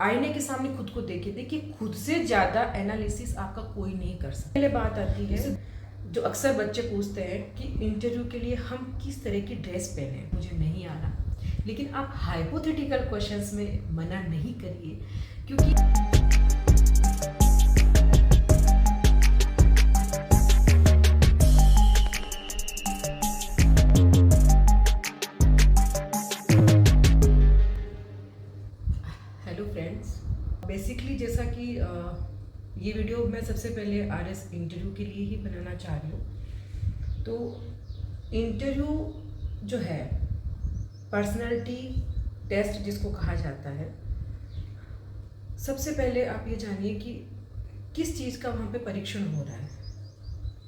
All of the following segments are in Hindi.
आईने के सामने खुद को देखिए। देखिए, खुद से ज़्यादा एनालिसिस आपका कोई नहीं कर सकता। पहले बात आती है जो अक्सर बच्चे पूछते हैं कि इंटरव्यू के लिए हम किस तरह की ड्रेस पहने। मुझे नहीं आ रहा, लेकिन आप हाइपोथेटिकल क्वेश्चंस में मना नहीं करिए, क्योंकि हेलो फ्रेंड्स, बेसिकली जैसा कि ये वीडियो मैं सबसे पहले आरएस इंटरव्यू के लिए ही बनाना चाह रही हूँ। तो इंटरव्यू जो है, पर्सनालिटी टेस्ट जिसको कहा जाता है, सबसे पहले आप ये जानिए कि किस चीज़ का वहाँ पे परीक्षण हो रहा है।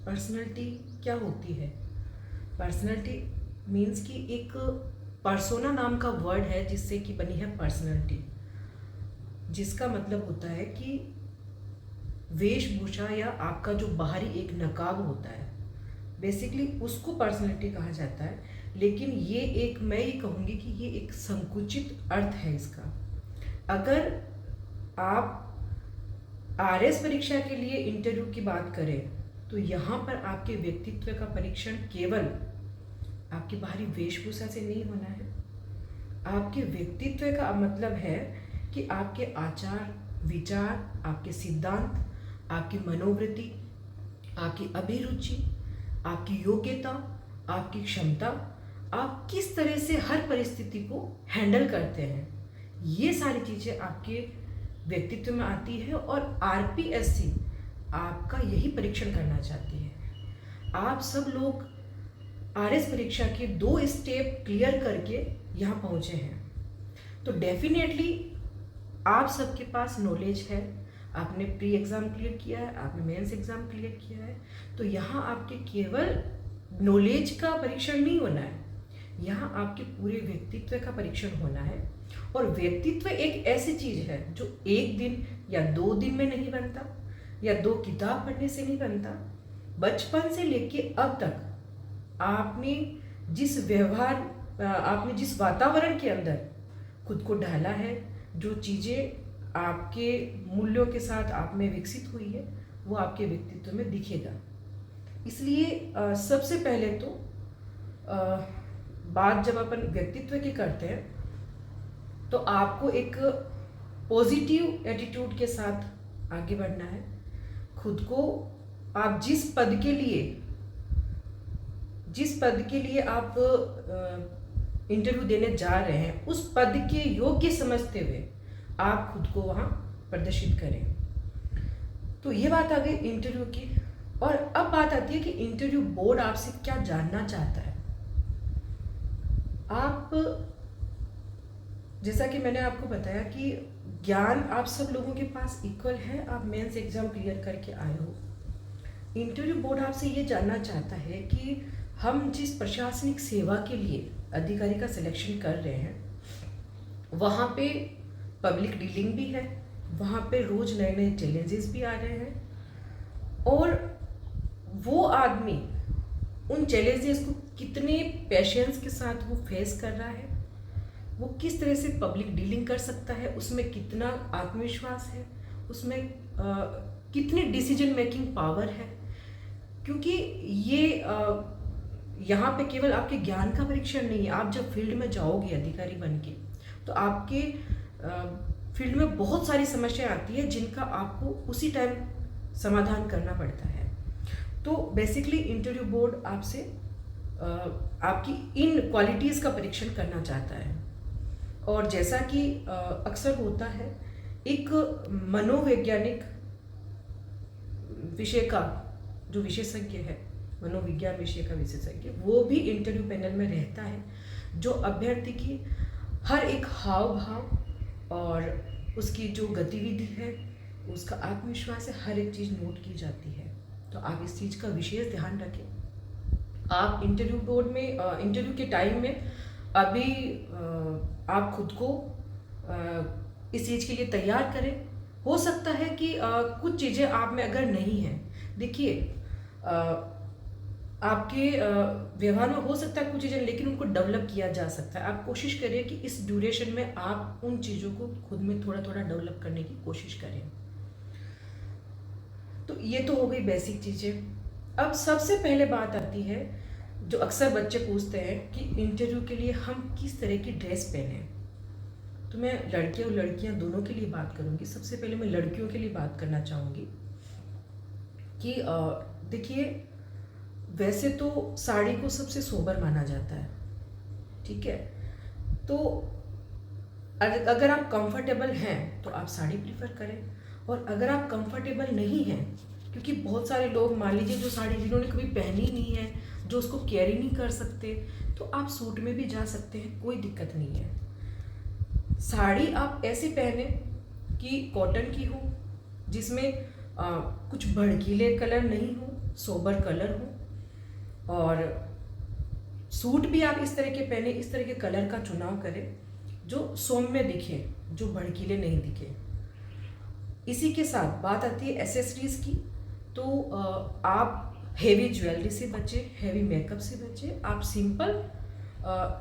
पर्सनालिटी क्या होती है? पर्सनालिटी मीन्स कि एक पर्सोना नाम का वर्ड है जिससे कि बनी है पर्सनालिटी, जिसका मतलब होता है कि वेशभूषा या आपका जो बाहरी एक नकाब होता है, बेसिकली उसको पर्सनैलिटी कहा जाता है। लेकिन ये एक, मैं ये कहूँगी कि ये एक संकुचित अर्थ है इसका। अगर आप आरएस परीक्षा के लिए इंटरव्यू की बात करें तो यहाँ पर आपके व्यक्तित्व का परीक्षण केवल आपकी बाहरी वेशभूषा से नहीं होना है। आपके व्यक्तित्व का मतलब है कि आपके आचार विचार, आपके सिद्धांत, आपकी मनोवृत्ति, आपकी अभिरुचि, आपकी योग्यता, आपकी क्षमता, आप किस तरह से हर परिस्थिति को हैंडल करते हैं, ये सारी चीज़ें आपके व्यक्तित्व में आती है। और आरपीएससी आपका यही परीक्षण करना चाहती है। आप सब लोग आरएस परीक्षा के 2 स्टेप क्लियर करके यहाँ पहुँचे हैं, तो डेफिनेटली आप सबके पास नॉलेज है। आपने प्री एग्ज़ाम क्लियर किया है, आपने मेंस एग्ज़ाम क्लियर किया है, तो यहाँ आपके केवल नॉलेज का परीक्षण नहीं होना है, यहाँ आपके पूरे व्यक्तित्व का परीक्षण होना है। और व्यक्तित्व एक ऐसी चीज़ है जो 1 दिन या 2 दिन में नहीं बनता, या 2 किताब पढ़ने से नहीं बनता। बचपन से लेके अब तक आपने जिस व्यवहार, आपने जिस वातावरण के अंदर खुद को ढाला है, जो चीज़ें आपके मूल्यों के साथ आप में विकसित हुई है, वो आपके व्यक्तित्व में दिखेगा। इसलिए सबसे पहले तो बात जब अपन व्यक्तित्व की करते हैं तो आपको एक पॉजिटिव एटीट्यूड के साथ आगे बढ़ना है। खुद को आप जिस पद के लिए आप इंटरव्यू देने जा रहे हैं, उस पद के योग्य समझते हुए आप खुद को वहाँ प्रदर्शित करें। तो ये बात आ गई इंटरव्यू की। और अब बात आती है कि इंटरव्यू बोर्ड आपसे क्या जानना चाहता है। आप, जैसा कि मैंने आपको बताया कि ज्ञान आप सब लोगों के पास इक्वल है, आप मेंस एग्जाम क्लियर करके आए हो। इंटरव्यू बोर्ड आपसे ये जानना चाहता है कि हम जिस प्रशासनिक सेवा के लिए अधिकारी का सिलेक्शन कर रहे हैं, वहाँ पे पब्लिक डीलिंग भी है, वहाँ पे रोज़ नए नए चैलेंजेस भी आ रहे हैं, और वो आदमी उन चैलेंजेस को कितने पेशेंस के साथ वो फेस कर रहा है, वो किस तरह से पब्लिक डीलिंग कर सकता है, उसमें कितना आत्मविश्वास है, उसमें कितनी डिसीजन मेकिंग पावर है। क्योंकि ये यहाँ पे केवल आपके ज्ञान का परीक्षण नहीं है। आप जब फील्ड में जाओगे अधिकारी बन के, तो आपके फील्ड में बहुत सारी समस्याएं आती है जिनका आपको उसी टाइम समाधान करना पड़ता है। तो बेसिकली इंटरव्यू बोर्ड आपसे आपकी इन क्वालिटीज़ का परीक्षण करना चाहता है। और जैसा कि अक्सर होता है, एक मनोवैज्ञानिक विषय का जो विशेषज्ञ है, मनोविज्ञान विषय का विशेषज्ञ, वो भी इंटरव्यू पैनल में रहता है, जो अभ्यर्थी की हर एक हाव भाव और उसकी जो गतिविधि है, उसका आत्मविश्वास है, हर एक चीज़ नोट की जाती है। तो आप इस चीज़ का विशेष ध्यान रखें। आप इंटरव्यू बोर्ड में इंटरव्यू के टाइम में अभी आप खुद को इस चीज़ के लिए तैयार करें। हो सकता है कि कुछ चीज़ें आप में अगर नहीं हैं, देखिए आपके व्यवहार में हो सकता है कुछ चीज़ें, लेकिन उनको डेवलप किया जा सकता है। आप कोशिश करिए कि इस ड्यूरेशन में आप उन चीज़ों को खुद में थोड़ा थोड़ा डेवलप करने की कोशिश करें। तो ये तो हो गई बेसिक चीज़ें। अब सबसे पहले बात आती है जो अक्सर बच्चे पूछते हैं कि इंटरव्यू के लिए हम किस तरह की ड्रेस पहने। तो मैं लड़के और लड़कियां दोनों के लिए बात करूंगी। सबसे पहले मैं लड़कियों के लिए बात करना चाहूँगी कि देखिए, वैसे तो साड़ी को सबसे सोबर माना जाता है, ठीक है। तो अगर आप कंफर्टेबल हैं तो आप साड़ी प्रीफर करें, और अगर आप कंफर्टेबल नहीं हैं, क्योंकि बहुत सारे लोग मान लीजिए जो साड़ी जिन्होंने कभी पहनी नहीं है, जो उसको कैरी नहीं कर सकते, तो आप सूट में भी जा सकते हैं, कोई दिक्कत नहीं है। साड़ी आप ऐसे पहने कि कॉटन की हो, जिसमें कुछ भड़कीले कलर नहीं हो, सोबर कलर हो, और सूट भी आप इस तरह के पहने, इस तरह के कलर का चुनाव करें जो सौम्य दिखे, जो भड़कीले नहीं दिखे। इसी के साथ बात आती है एसेसरीज की। तो आप हेवी ज्वेलरी से बचे, हेवी मेकअप से बचे। आप सिंपल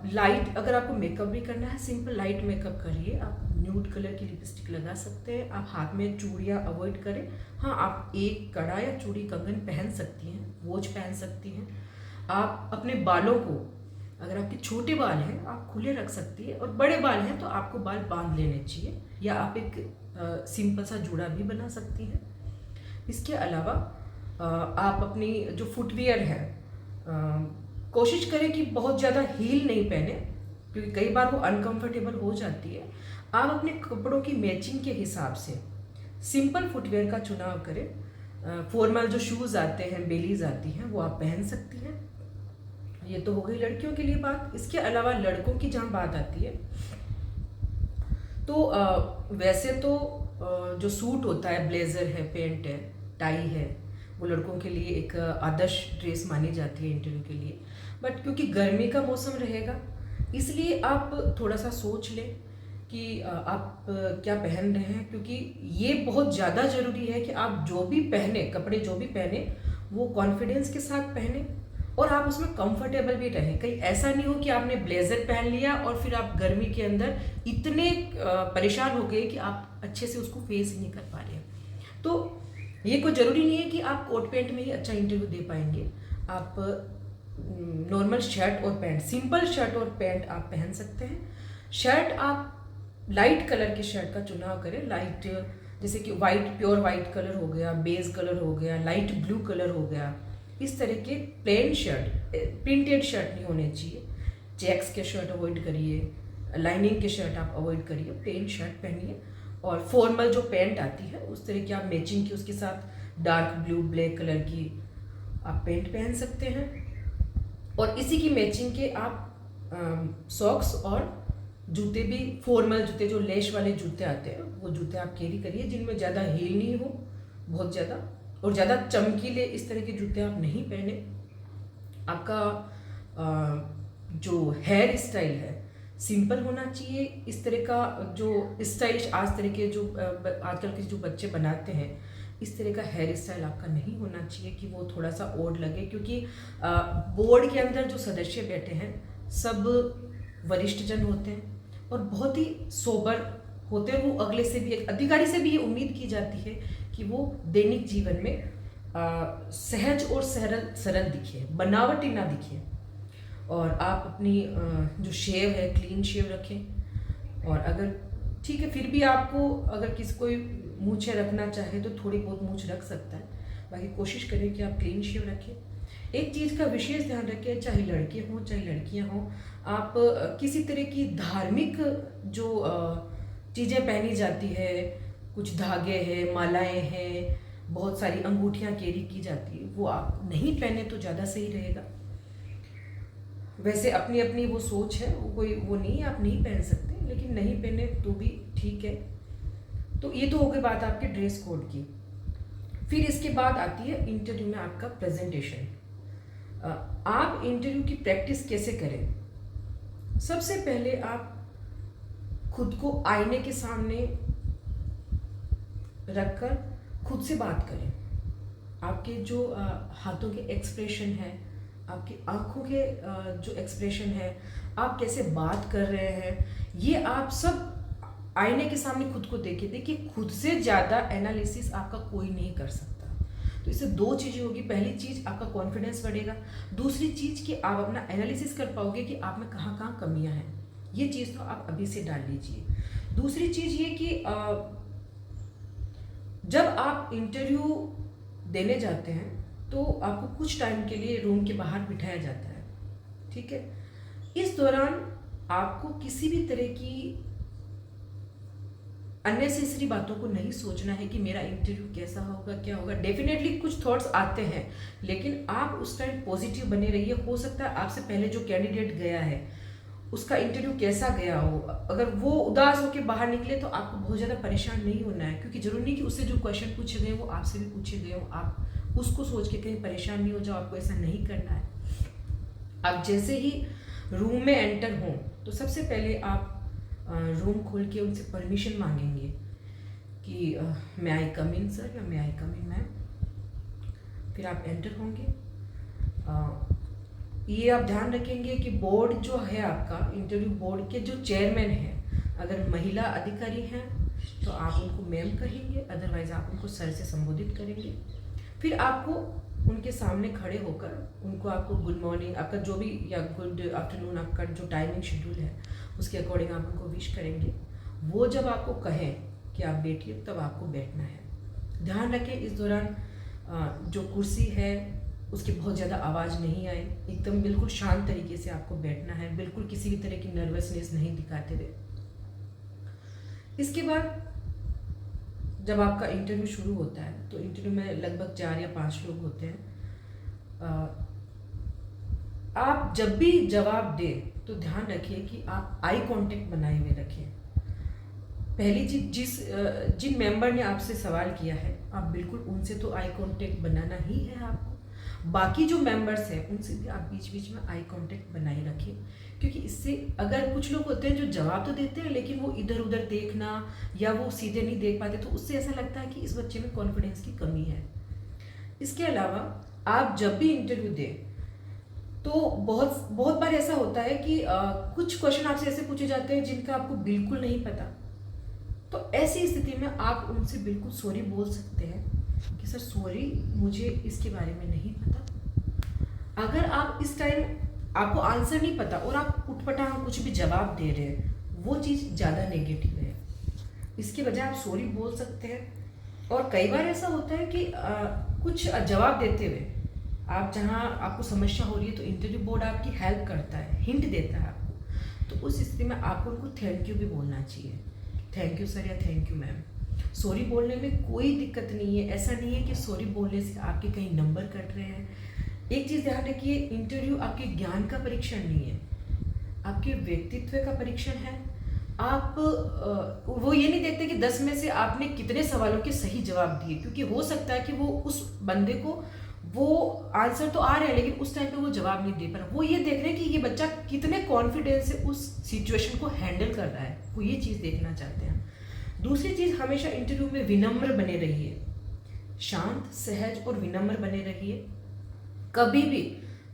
लाइट, अगर आपको मेकअप भी करना है, सिंपल लाइट मेकअप करिए। आप न्यूड कलर की लिपस्टिक लगा सकते हैं। आप हाथ में चूड़ियाँ अवॉइड करें। हाँ, आप एक कड़ा या चूड़ी कंगन पहन सकती हैं, वॉच पहन सकती हैं। आप अपने बालों को, अगर आपके छोटे बाल हैं आप खुले रख सकती है, और बड़े बाल हैं तो आपको बाल बांध लेने चाहिए, या आप एक सिंपल सा जूड़ा भी बना सकती हैं। इसके अलावा आप अपनी जो फुटवियर है, कोशिश करें कि बहुत ज़्यादा हील नहीं पहने, क्योंकि कई बार वो अनकंफर्टेबल हो जाती है। आप अपने कपड़ों की मैचिंग के हिसाब से सिंपल फुटवेयर का चुनाव करें। फॉर्मल जो शूज़ आते हैं, बेलीज आती हैं, वो आप पहन सकती हैं। ये तो हो गई लड़कियों के लिए बात। इसके अलावा लड़कों की जहाँ बात आती है, तो वैसे तो जो सूट होता है, ब्लेज़र है, पेंट है, टाई है, वो लड़कों के लिए एक आदर्श ड्रेस मानी जाती है इंटरव्यू के लिए। बट क्योंकि गर्मी का मौसम रहेगा, इसलिए आप थोड़ा सा सोच लें कि आप क्या पहन रहे हैं, क्योंकि ये बहुत ज़्यादा ज़रूरी है कि आप जो भी पहने, कपड़े जो भी पहने, वो कॉन्फिडेंस के साथ पहने और आप उसमें कंफर्टेबल भी रहें। कहीं ऐसा नहीं हो कि आपने ब्लेजर पहन लिया और फिर आप गर्मी के अंदर इतने परेशान हो गए कि आप अच्छे से उसको फेस ही नहीं कर पा रहे हैं। तो ये कोई ज़रूरी नहीं है कि आप कोट पैंट में ही अच्छा इंटरव्यू दे पाएंगे। आप नॉर्मल शर्ट और पैंट, सिंपल शर्ट और पैंट आप पहन सकते हैं। शर्ट आप लाइट कलर की शर्ट का चुनाव करें। लाइट, जैसे कि वाइट, प्योर वाइट कलर हो गया, बेज कलर हो गया, लाइट ब्लू कलर हो गया। इस तरह के प्लेन शर्ट, प्रिंटेड शर्ट नहीं होने चाहिए। चेक्स के शर्ट अवॉइड करिए, लाइनिंग के शर्ट आप अवॉइड करिए, प्लेन शर्ट पहनिए। और फॉर्मल जो पैंट आती है उस तरह की आप मैचिंग की, उसके साथ डार्क ब्लू ब्लैक कलर की आप पैंट पहन सकते हैं। और इसी की मैचिंग के आप सॉक्स और जूते भी, फॉर्मल जूते जो लेश वाले जूते आते हैं, वो जूते आप कैरी करिए, जिनमें ज़्यादा हील नहीं हो बहुत ज़्यादा, और ज़्यादा चमकीले इस तरह के जूते आप नहीं पहने। आपका जो हेयर स्टाइल है सिंपल होना चाहिए। इस तरह का जो स्टाइलिश आज तरह के जो आजकल के जो बच्चे बनाते हैं, इस तरह का हेयर स्टाइल आपका नहीं होना चाहिए कि वो थोड़ा सा ओड लगे, क्योंकि बोर्ड के अंदर जो सदस्य बैठे हैं सब वरिष्ठ जन होते हैं और बहुत ही सोबर होते हैं। वो अगले से भी, एक अधिकारी से भी ये उम्मीद की जाती है कि वो दैनिक जीवन में सहज और सरल दिखे, बनावटी ना दिखे। और आप अपनी जो शेव है क्लीन शेव रखें। और अगर ठीक है फिर भी आपको अगर किसी कोई मूछें रखना चाहे तो थोड़ी बहुत मूछ रख सकता है, बाकी कोशिश करें कि आप क्लीन शेव रखें। एक चीज़ का विशेष ध्यान रखें, चाहे लड़के हों चाहे लड़कियां हों, आप किसी तरह की धार्मिक जो चीज़ें पहनी जाती है, कुछ धागे हैं, मालाएं हैं, बहुत सारी अंगूठियां कैरी की जाती है, वो आप नहीं पहने तो ज़्यादा सही रहेगा। वैसे अपनी अपनी वो सोच है, वो कोई वो नहीं है, आप नहीं पहन सकते, लेकिन नहीं पहने तो भी ठीक है। तो ये तो हो गई बात आपके ड्रेस कोड की। फिर इसके बाद आती है इंटरव्यू में आपका प्रेजेंटेशन। आप इंटरव्यू की प्रैक्टिस कैसे करें? सबसे पहले आप खुद को आईने के सामने रखकर खुद से बात करें। आपके जो हाथों के एक्सप्रेशन है, आपकी आंखों के जो एक्सप्रेशन है, आप कैसे बात कर रहे हैं, ये आप सब आईने के सामने खुद को देखिए। देखिए, खुद से ज़्यादा एनालिसिस आपका कोई नहीं कर सकता। तो इससे दो चीज़ें होगी। पहली चीज़, आपका कॉन्फिडेंस बढ़ेगा। दूसरी चीज़ कि आप अपना एनालिसिस कर पाओगे कि आप में कहाँ कहाँ कमियां हैं। ये चीज़ तो आप अभी से डाल लीजिए। दूसरी चीज़ ये कि जब आप इंटरव्यू देने जाते हैं तो आपको कुछ टाइम के लिए रूम के बाहर बिठाया जाता है, ठीक है। इस दौरान आपको किसी भी तरह की अननेसेसरी बातों को नहीं सोचना है कि मेरा इंटरव्यू कैसा होगा, क्या होगा। डेफिनेटली कुछ थॉट्स आते हैं, लेकिन आप उस टाइम पॉजिटिव बने रहिए। हो सकता है आपसे पहले जो कैंडिडेट गया है उसका इंटरव्यू कैसा गया हो, अगर वो उदास होकर बाहर निकले तो आपको बहुत ज़्यादा परेशान नहीं होना है, क्योंकि जरूरी नहीं कि उससे जो क्वेश्चन पूछे गए वो आपसे भी पूछे गए हो। आप उसको सोच के कहीं परेशान नहीं हो जाओ, आपको ऐसा नहीं करना है। आप जैसे ही रूम में एंटर हों तो सबसे पहले आप रूम खोल के उनसे परमिशन मांगेंगे कि मे आई कम इन सर या मे आई कम इन मैम। फिर आप एंटर होंगे। ये आप ध्यान रखेंगे कि बोर्ड जो है आपका, इंटरव्यू बोर्ड के जो चेयरमैन हैं, अगर महिला अधिकारी हैं तो आप उनको मैम कहेंगे, अदरवाइज आप उनको सर से संबोधित करेंगे। फिर आपको उनके सामने खड़े होकर उनको आपको गुड मॉर्निंग, आपका जो भी, या गुड आफ्टरनून, आपका जो टाइमिंग शेड्यूल है उसके अकॉर्डिंग आप उनको विश करेंगे। वो जब आपको कहें कि आप बैठिए तब आपको बैठना है। ध्यान रखें इस दौरान जो कुर्सी है उसकी बहुत ज़्यादा आवाज़ नहीं आए, एकदम बिल्कुल शांत तरीके से आपको बैठना है, बिल्कुल किसी भी तरह की नर्वसनेस नहीं दिखाते हुए। इसके बाद जब आपका इंटरव्यू शुरू होता है तो इंटरव्यू में लगभग 4 या 5 लोग होते हैं। आप जब भी जवाब दें तो ध्यान रखिए कि आप आई कांटेक्ट बनाए हुए रखें। पहली चीज, जिन मेंबर ने आपसे सवाल किया है आप बिल्कुल उनसे तो आई कांटेक्ट बनाना ही है आपको। बाकी जो मेंबर्स हैं उनसे भी आप बीच बीच में आई कांटेक्ट बनाए रखें, क्योंकि इससे, अगर कुछ लोग होते हैं जो जवाब तो देते हैं लेकिन वो इधर उधर देखना या वो सीधे नहीं देख पाते, तो उससे ऐसा लगता है कि इस बच्चे में कॉन्फिडेंस की कमी है। इसके अलावा आप जब भी इंटरव्यू दें तो बहुत बहुत बार ऐसा होता है कि कुछ क्वेश्चन आपसे ऐसे पूछे जाते हैं जिनका आपको बिल्कुल नहीं पता। तो ऐसी स्थिति में आप उनसे बिल्कुल सॉरी बोल सकते हैं कि सर सॉरी, मुझे इसके बारे में नहीं पता। अगर आप इस टाइम आपको आंसर नहीं पता और आप उठपटांग कुछ भी जवाब दे रहे हैं, वो चीज़ ज़्यादा नेगेटिव है। इसके बजाय आप सॉरी बोल सकते हैं। और कई बार ऐसा होता है कि कुछ जवाब देते हुए आप जहाँ आपको समस्या हो रही है तो इंटरव्यू बोर्ड आपकी हेल्प करता है, हिंट देता है आपको, तो उस स्थिति में आपको उनको थैंक यू भी बोलना चाहिए। थैंक यू सर या थैंक यू मैम। सॉरी बोलने में कोई दिक्कत नहीं है। ऐसा नहीं है कि सॉरी बोलने से आपके कहीं नंबर कट रहे हैं। एक चीज़ ध्यान रखिए, इंटरव्यू आपके ज्ञान का परीक्षण नहीं है, आपके व्यक्तित्व का परीक्षण है। आप वो ये नहीं देखते कि 10 में से आपने कितने सवालों के सही जवाब दिए, क्योंकि हो सकता है कि वो उस बंदे को वो आंसर तो आ रहे हैं लेकिन उस टाइम पे वो जवाब नहीं दे पा रहा। वो ये देख रहे हैं कि ये बच्चा कितने कॉन्फिडेंस से उस सिचुएशन को हैंडल कर रहा है, वो ये चीज़ देखना चाहते हैं। दूसरी चीज़, हमेशा इंटरव्यू में विनम्र बने रहिए, शांत, सहज और विनम्र बने रहिए। कभी भी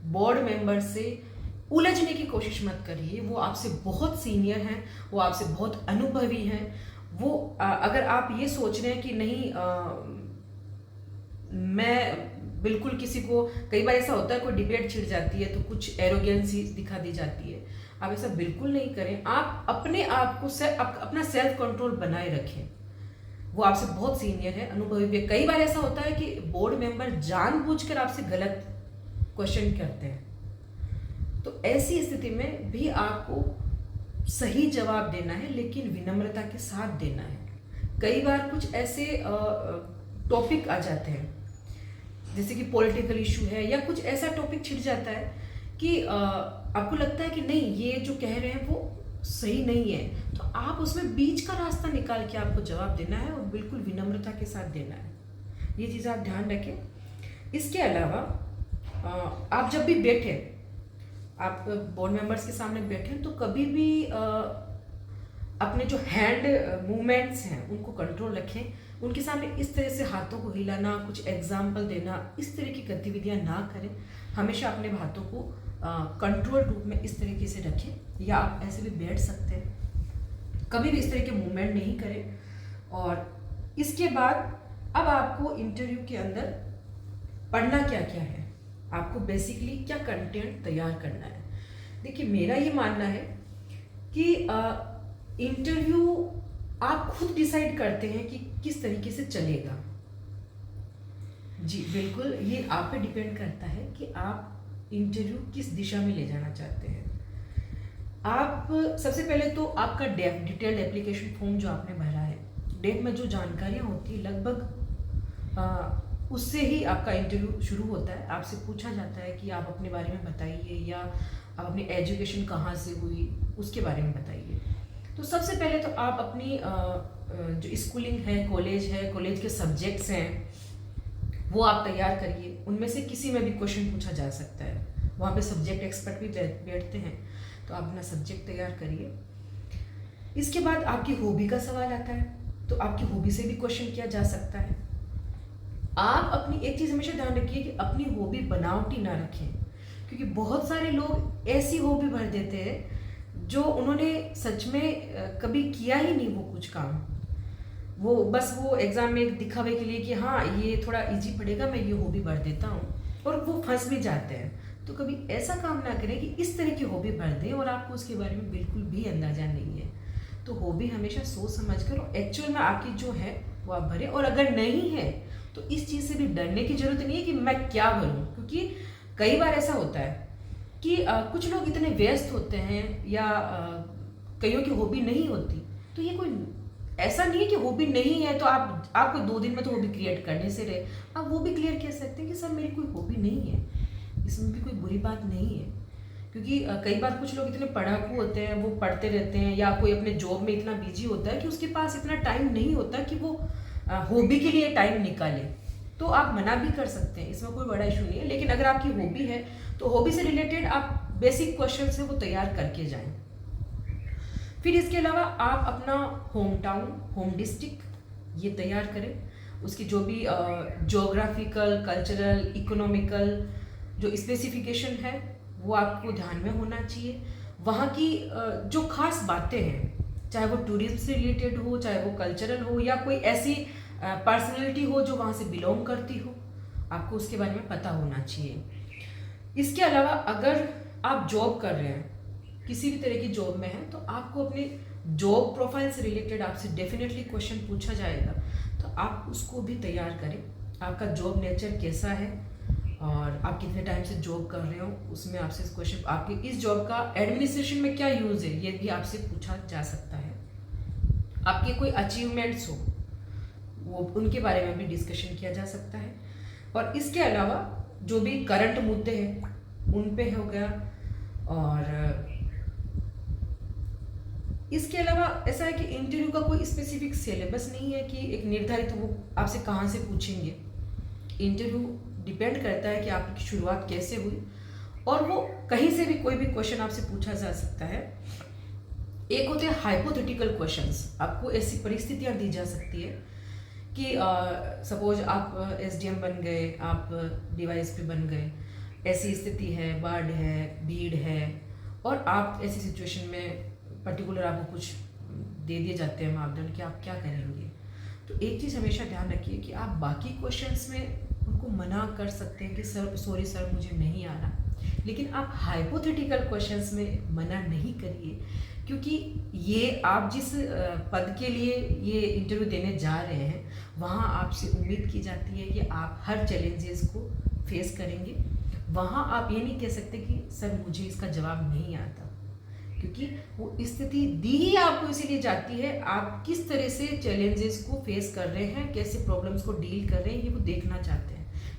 बोर्ड मेंबर से उलझने की कोशिश मत करिए। वो आपसे बहुत सीनियर हैं, वो आपसे बहुत अनुभवी हैं। वो अगर आप ये सोच रहे हैं कि नहीं, मैं बिल्कुल किसी को, कई बार ऐसा होता है कोई डिबेट छिड़ जाती है तो कुछ एरोगेंसी दिखा दी जाती है, आप ऐसा बिल्कुल नहीं करें। आप अपने आप को अपना सेल्फ कंट्रोल बनाए रखें। वो आपसे बहुत सीनियर है, अनुभवी भी। कई बार ऐसा होता है कि बोर्ड मेंबर जानबूझकर आपसे गलत क्वेश्चन करते हैं, तो ऐसी स्थिति में भी आपको सही जवाब देना है लेकिन विनम्रता के साथ देना है। कई बार कुछ ऐसे टॉपिक आ जाते हैं जैसे कि पॉलिटिकल इशू है या कुछ ऐसा टॉपिक छिड़ जाता है कि आपको लगता है कि नहीं, ये जो कह रहे हैं वो सही नहीं है, तो आप उसमें बीच का रास्ता निकाल के आपको जवाब देना है और बिल्कुल विनम्रता के साथ देना है। ये चीज़ आप ध्यान रखें। इसके अलावा आप जब भी बैठे, आप बोर्ड मेंबर्स के सामने बैठे तो कभी भी अपने जो हैंड मूवमेंट्स हैं उनको कंट्रोल रखें। उनके सामने इस तरह से हाथों को हिलाना, कुछ एग्जाम्पल देना, इस तरह की गतिविधियां ना करें। हमेशा अपने हाथों को कंट्रोल रूप में इस तरीके से रखें, या आप ऐसे भी बैठ सकते हैं। कभी भी इस तरह के मूवमेंट नहीं करें। और इसके बाद अब आपको इंटरव्यू के अंदर पढ़ना क्या क्या है, आपको बेसिकली क्या कंटेंट तैयार करना है। देखिए, मेरा ये मानना है कि इंटरव्यू आप खुद डिसाइड करते हैं कि किस तरीके से चलेगा। जी बिल्कुल, ये आप पे डिपेंड करता है कि आप इंटरव्यू किस दिशा में ले जाना चाहते हैं। आप सबसे पहले तो आपका डिटेल्ड एप्लीकेशन फॉर्म जो आपने भरा है, डेप में जो जानकारियाँ होती है लगभग उससे ही आपका इंटरव्यू शुरू होता है। आपसे पूछा जाता है कि आप अपने बारे में बताइए, या आप अपनी एजुकेशन कहाँ से हुई उसके बारे में बताइए। तो सबसे पहले तो आप अपनी जो स्कूलिंग है, कॉलेज के सब्जेक्ट्स हैं, वो आप तैयार करिए। उनमें से किसी में भी क्वेश्चन पूछा जा सकता है, वहाँ पे सब्जेक्ट एक्सपर्ट भी बैठते हैं, तो आप अपना सब्जेक्ट तैयार करिए। इसके बाद आपकी हॉबी का सवाल आता है, तो आपकी हॉबी से भी क्वेश्चन किया जा सकता है। आप अपनी एक चीज़ हमेशा ध्यान रखिए कि अपनी हॉबी बनावटी ना रखें, क्योंकि बहुत सारे लोग ऐसी हॉबी भर देते हैं जो उन्होंने सच में कभी किया ही नहीं वो कुछ काम। वो बस वो एग्ज़ाम में एक दिखावे के लिए कि हाँ ये थोड़ा इजी पड़ेगा, मैं ये हॉबी भर देता हूँ, और वो फंस भी जाते हैं। तो कभी ऐसा काम ना करें कि इस तरह की हॉबी भर दें और आपको उसके बारे में बिल्कुल भी अंदाज़ा नहीं है। तो हॉबी हमेशा सोच समझ कर और एक्चुअल में आपकी जो है वो आप भरें। और अगर नहीं है तो इस चीज़ से भी डरने की ज़रूरत नहीं है कि मैं क्या भरूं, क्योंकि कई बार ऐसा होता है कि कुछ लोग इतने व्यस्त होते हैं या कईयों की हॉबी नहीं होती। तो ये कोई ऐसा नहीं है कि हॉबी नहीं है तो आपको 2 दिन में तो हॉबी क्रिएट करने से रहे। आप वो भी क्लियर कह सकते हैं कि सर मेरी कोई हॉबी नहीं है, इसमें भी कोई बुरी बात नहीं है। क्योंकि कई बार कुछ लोग इतने पढ़ाकू होते हैं, वो पढ़ते रहते हैं, या कोई अपने जॉब में इतना बिजी होता है कि उसके पास इतना टाइम नहीं होता कि वो हॉबी के लिए टाइम निकाले। तो आप मना भी कर सकते हैं, इसमें कोई बड़ा इशू नहीं है। लेकिन अगर आपकी हॉबी है तो हॉबी से रिलेटेड आप बेसिक क्वेश्चन है वो तैयार करके जाएं। फिर इसके अलावा आप अपना होम टाउन, होम डिस्ट्रिक्ट ये तैयार करें। उसकी जो भी ज्योग्राफिकल, कल्चरल, इकोनॉमिकल जो स्पेसिफिकेशन है वो आपको ध्यान में होना चाहिए। वहाँ की जो खास बातें हैं, चाहे वो टूरिज्म से रिलेटेड हो, चाहे वो कल्चरल हो, या कोई ऐसी पर्सनैलिटी हो जो वहाँ से बिलोंग करती हो, आपको उसके बारे में पता होना चाहिए। इसके अलावा अगर आप जॉब कर रहे हैं, किसी भी तरह की जॉब में है, तो आपको अपने जॉब प्रोफाइल से रिलेटेड आपसे डेफिनेटली क्वेश्चन पूछा जाएगा, तो आप उसको भी तैयार करें। आपका जॉब नेचर कैसा है और आप कितने टाइम से जॉब कर रहे हो, उसमें आपसे क्वेश्चन, आपके इस जॉब का एडमिनिस्ट्रेशन में क्या यूज़ है, ये भी आपसे पूछा जा सकता है। आपके कोई अचीवमेंट्स हो वो उनके बारे में भी डिस्कशन किया जा सकता है। और इसके अलावा जो भी करंट मुद्दे हैं उन पे हो गया। और इसके अलावा ऐसा है कि इंटरव्यू का कोई स्पेसिफिक सिलेबस नहीं है कि एक निर्धारित वो आपसे कहाँ से पूछेंगे। इंटरव्यू डिपेंड करता है कि आपकी शुरुआत कैसे हुई, और वो कहीं से भी कोई भी क्वेश्चन आपसे पूछा जा सकता है। एक होते हैं हाइपोथेटिकल क्वेश्चंस, आपको ऐसी परिस्थितियाँ दी जा सकती है कि सपोज आप एसडीएम बन गए, आप डीवाईएसपी बन गए, ऐसी स्थिति है, बाढ़ है, भीड़ है, और आप ऐसी सिचुएशन में पर्टिकुलर आपको कुछ दे दिए जाते हैं मापदंड कि आप क्या करेंगे। तो एक चीज़ हमेशा ध्यान रखिए कि आप बाकी क्वेश्चंस में उनको मना कर सकते हैं कि सर सॉरी सर मुझे नहीं आ रहा, लेकिन आप हाइपोथेटिकल क्वेश्चंस में मना नहीं करिए, क्योंकि ये आप जिस पद के लिए ये इंटरव्यू देने जा रहे हैं वहाँ आपसे उम्मीद की जाती है कि आप हर चैलेंजेस को फेस करेंगे। वहाँ आप ये नहीं कह सकते कि सर मुझे इसका जवाब नहीं आता, क्योंकि वो स्थिति दी ही आपको इसीलिए जाती है आप किस तरह से चैलेंजेस को फेस कर रहे हैं, कैसे प्रॉब्लम्स को डील कर रहे हैं, ये वो देखना चाहते हैं।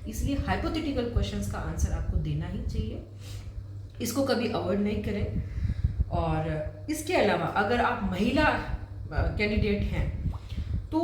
इसलिए हाइपोथेटिकल क्वेश्चंस का आंसर आपको देना ही चाहिए, इसको कभी अवॉइड नहीं करें। और इसके अलावा अगर आप महिला कैंडिडेट हैं तो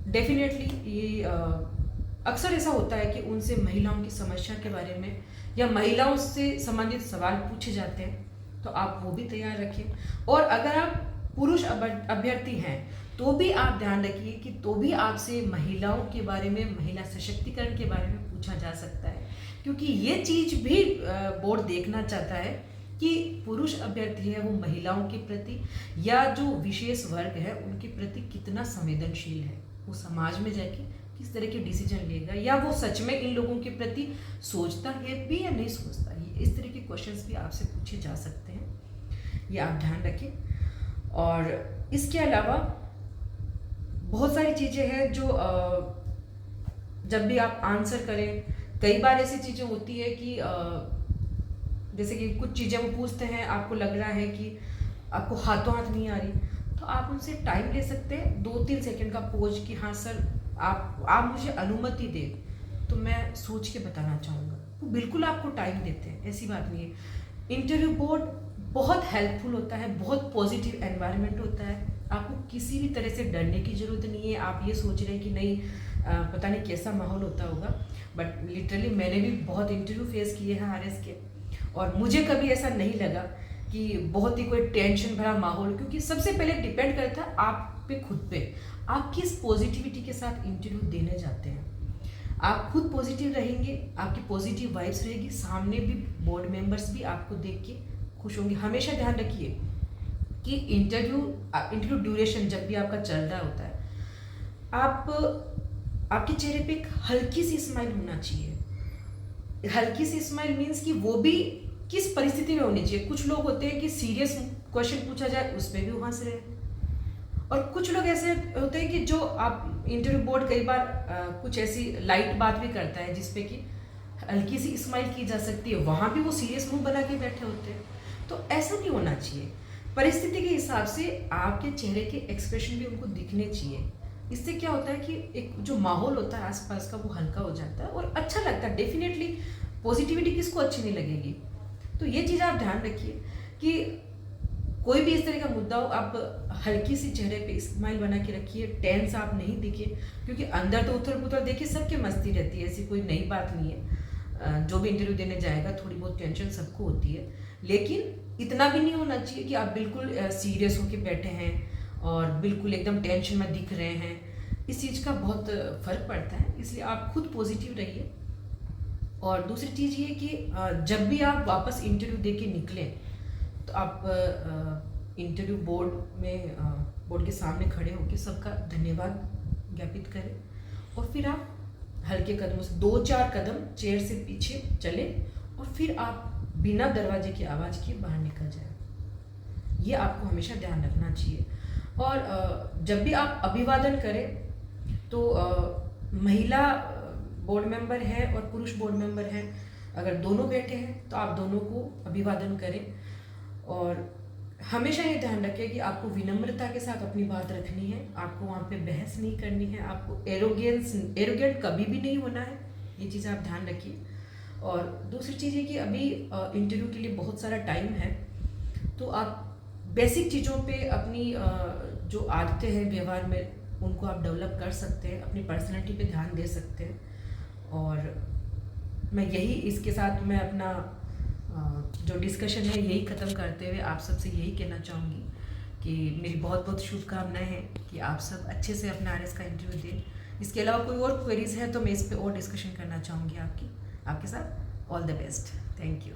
डेफिनेटली ये अक्सर ऐसा होता है कि उनसे महिलाओं की समस्या के बारे में या महिलाओं से संबंधित सवाल पूछे जाते हैं, तो आप वो भी तैयार रखें। और अगर आप पुरुष अभ्यर्थी हैं तो भी आप ध्यान रखिए कि तो भी आपसे महिलाओं के बारे में, महिला सशक्तिकरण के बारे में पूछा जा सकता है, क्योंकि ये चीज भी बोर्ड देखना चाहता है कि पुरुष अभ्यर्थी है वो महिलाओं के प्रति या जो विशेष वर्ग है उनके प्रति कितना संवेदनशील है, वो समाज में जाके किस तरह के डिसीजन लेगा, या वो सच में इन लोगों के प्रति सोचता है भी या नहीं सोचता है। इस तरह के क्वेश्चंस भी आपसे पूछे जा सकते हैं, ये आप ध्यान रखें। और इसके अलावा बहुत सारी चीज़ें हैं जो जब भी आप आंसर करें, कई बार ऐसी चीज़ें होती है कि जैसे कि कुछ चीज़ें वो पूछते हैं, आपको लग रहा है कि आपको हाथों हाथ नहीं आ रही, तो आप उनसे टाइम ले सकते हैं, 2-3 सेकंड का पोज कि हाँ सर आप मुझे अनुमति दें तो मैं सोच के बताना चाहूँगा। वो बिल्कुल आपको टाइम देते हैं, ऐसी बात नहीं है। इंटरव्यू बोर्ड बहुत हेल्पफुल होता है, बहुत पॉजिटिव एनवायरनमेंट होता है, आपको किसी भी तरह से डरने की ज़रूरत नहीं है। आप ये सोच रहे हैं कि नहीं पता नहीं कैसा माहौल होता होगा, बट लिटरली मैंने भी बहुत इंटरव्यू फेस किए हैं आरएस के, और मुझे कभी ऐसा नहीं लगा कि बहुत ही कोई टेंशन भरा माहौल, क्योंकि सबसे पहले डिपेंड करता है आप पे, खुद पे, आप किस पॉजिटिविटी के साथ इंटरव्यू देने जाते हैं। आप खुद पॉजिटिव रहेंगे, आपकी पॉजिटिव वाइब्स रहेगी, सामने भी बोर्ड मेंबर्स भी आपको देख के खुश होंगे। हमेशा ध्यान रखिए कि इंटरव्यू ड्यूरेशन जब भी आपका चल रहा होता है, आपके चेहरे पे एक हल्की सी स्माइल होना चाहिए। हल्की सी स्माइल मीन्स कि वो भी किस परिस्थिति में होनी चाहिए। कुछ लोग होते हैं कि सीरियस क्वेश्चन पूछा जाए उस पर भी वो हंस रहे हैं, और कुछ लोग ऐसे होते हैं कि जो आप इंटरव्यू बोर्ड कई बार कुछ ऐसी लाइट बात भी करता है जिसपे कि हल्की सी स्माइल की जा सकती है, वहाँ भी वो सीरियस मुंह बना के बैठे होते हैं। तो ऐसा नहीं होना चाहिए। परिस्थिति के हिसाब से आपके चेहरे के एक्सप्रेशन भी उनको दिखने चाहिए। इससे क्या होता है कि एक जो माहौल होता है आसपास का वो हल्का हो जाता है और अच्छा लगता है। डेफिनेटली पॉजिटिविटी किसको अच्छी नहीं लगेगी। तो ये चीज़ आप ध्यान रखिए कि कोई भी इस तरह का मुद्दा हो, आप हल्की सी चेहरे पे स्माइल बना के रखिए, टेंस आप नहीं दिखिए, क्योंकि अंदर तो उथल पुथल देखिए सबके मस्ती रहती है, ऐसी कोई नई बात नहीं है। जो भी इंटरव्यू देने जाएगा थोड़ी बहुत टेंशन सबको होती है, लेकिन इतना भी नहीं होना चाहिए कि आप बिल्कुल सीरियस होके बैठे हैं और बिल्कुल एकदम टेंशन में दिख रहे हैं। इस चीज़ का बहुत फ़र्क पड़ता है, इसलिए आप खुद पॉजिटिव रहिए। और दूसरी चीज़ ये कि जब भी आप वापस इंटरव्यू दे के निकलें तो आप इंटरव्यू बोर्ड के सामने खड़े होकर सबका धन्यवाद ज्ञापित करें, और फिर आप हल्के कदमों से 2-4 कदम चेयर से पीछे चले और फिर आप बिना दरवाजे की आवाज़ किए बाहर निकल जाए। ये आपको हमेशा ध्यान रखना चाहिए। और जब भी आप अभिवादन करें तो महिला बोर्ड मेंबर है और पुरुष बोर्ड मेंबर है, अगर दोनों बैठे हैं तो आप दोनों को अभिवादन करें। और हमेशा ये ध्यान रखें कि आपको विनम्रता के साथ अपनी बात रखनी है, आपको वहाँ पे बहस नहीं करनी है, आपको एरोगेंट कभी भी नहीं होना है। ये चीज़ आप ध्यान रखिए। और दूसरी चीज़ है कि अभी इंटरव्यू के लिए बहुत सारा टाइम है, तो आप बेसिक चीज़ों पे अपनी जो आदतें हैं व्यवहार में उनको आप डेवलप कर सकते हैं, अपनी पर्सनैलिटी पे ध्यान दे सकते हैं। और मैं इसके साथ मैं अपना जो डिस्कशन है यही ख़त्म करते हुए आप सबसे यही कहना चाहूँगी कि मेरी बहुत बहुत शुभकामनाएं हैं कि आप सब अच्छे से अपना आरएस का इंटरव्यू दें। इसके अलावा कोई और क्वेरीज है तो मैं इस पे और डिस्कशन करना चाहूँगी आपके साथ। All the best. Thank you.